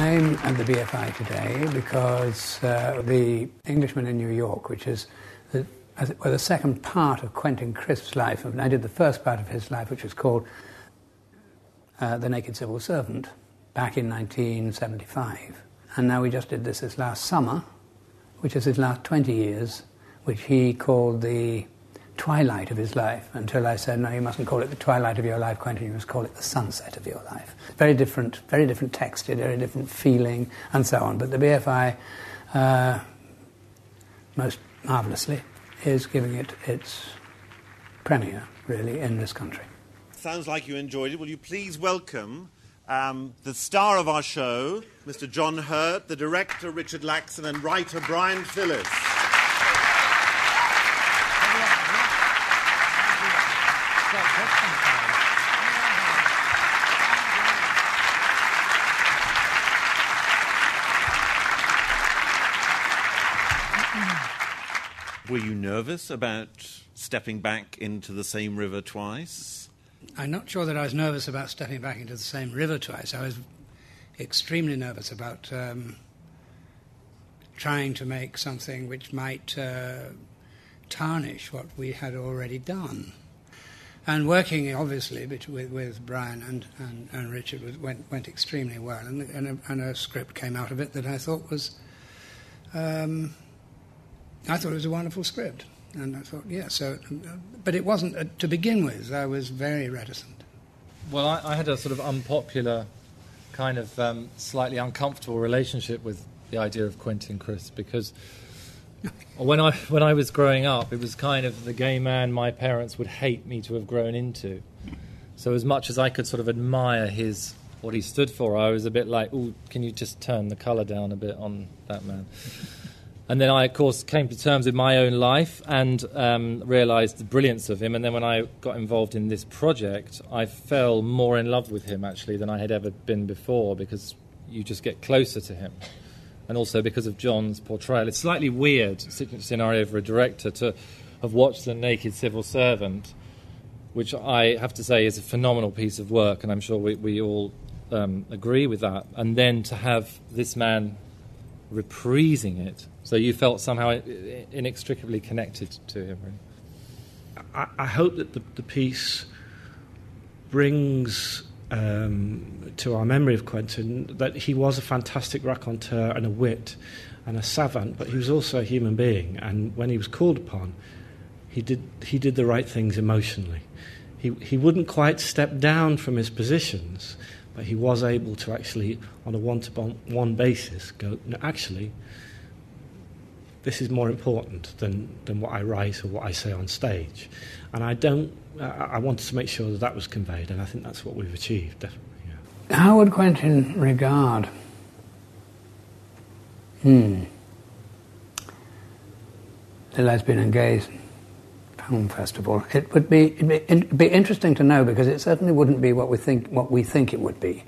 I'm at the BFI today because the Englishman in New York, which is the second part of Quentin Crisp's life, and I did the first part of his life, which was called The Naked Civil Servant, back in 1975. And now we just did this last summer, which is his last 20 years, which he called the twilight of his life, until I said, no, you mustn't call it the twilight of your life, Quentin, you must call it the sunset of your life. Very different texture, very different feeling, and so on. But the BFI, most marvellously, is giving it its premiere, really, in this country. Sounds like you enjoyed it. Will you please welcome the star of our show, Mr. John Hurt, the director, Richard Laxton, and writer, Bryan Fillis. Were you nervous about stepping back into the same river twice? I'm not sure that I was nervous about stepping back into the same river twice. I was extremely nervous about trying to make something which might tarnish what we had already done. And working, obviously, with Bryan and Richard went extremely well. And a script came out of it that I thought was... I thought it was a wonderful script, and I thought, yeah, so... but it wasn't, to begin with, I was very reticent. Well, I had a sort of unpopular, kind of slightly uncomfortable relationship with the idea of Quentin Crisp, because when I was growing up, it was kind of the gay man my parents would hate me to have grown into. So as much as I could sort of admire what he stood for, I was a bit like, ooh, can you just turn the colour down a bit on that man? And then I, of course, came to terms with my own life and realised the brilliance of him. And then when I got involved in this project, I fell more in love with him, actually, than I had ever been before, because you just get closer to him. And also because of John's portrayal. It's slightly weird scenario for a director to have watched The Naked Civil Servant, which I have to say is a phenomenal piece of work, and I'm sure we all agree with that. And then to have this man reprising it, so you felt somehow inextricably connected to him, really. I hope that the piece brings to our memory of Quentin that he was a fantastic raconteur and a wit and a savant, but he was also a human being, and when he was called upon, he did the right things emotionally. He wouldn't quite step down from his positions, but he was able to actually, on a one-to-one basis, go, no, actually, this is more important than what I write or what I say on stage. And I wanted to make sure that was conveyed, and I think that's what we've achieved, definitely. Yeah. How would Quentin regard the Lesbian and Gay Film Festival? It'd be interesting to know, because it certainly wouldn't be what we think it would be.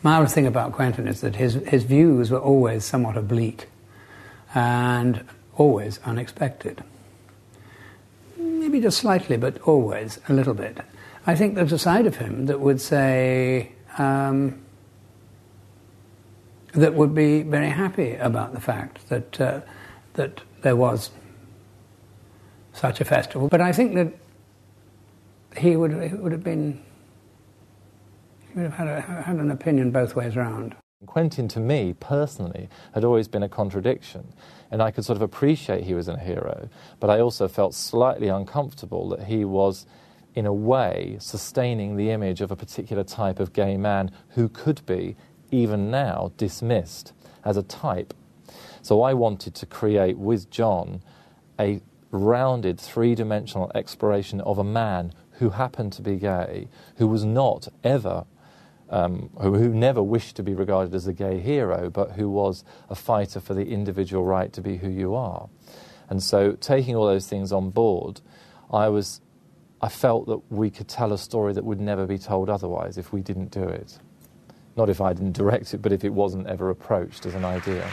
My other thing about Quentin is that his views were always somewhat oblique and always unexpected. Maybe just slightly, but always a little bit. I think there's a side of him that would say, that would be very happy about the fact that there was such a festival. But I think that he would have had an opinion both ways round. Quentin, to me, personally, had always been a contradiction, and I could sort of appreciate he was a hero, but I also felt slightly uncomfortable that he was, in a way, sustaining the image of a particular type of gay man who could be, even now, dismissed as a type. So I wanted to create, with John, a rounded, three-dimensional exploration of a man who happened to be gay, who was not ever... who never wished to be regarded as a gay hero, but who was a fighter for the individual right to be who you are. And so, taking all those things on board, I felt that we could tell a story that would never be told otherwise if we didn't do it. Not if I didn't direct it, but if it wasn't ever approached as an idea.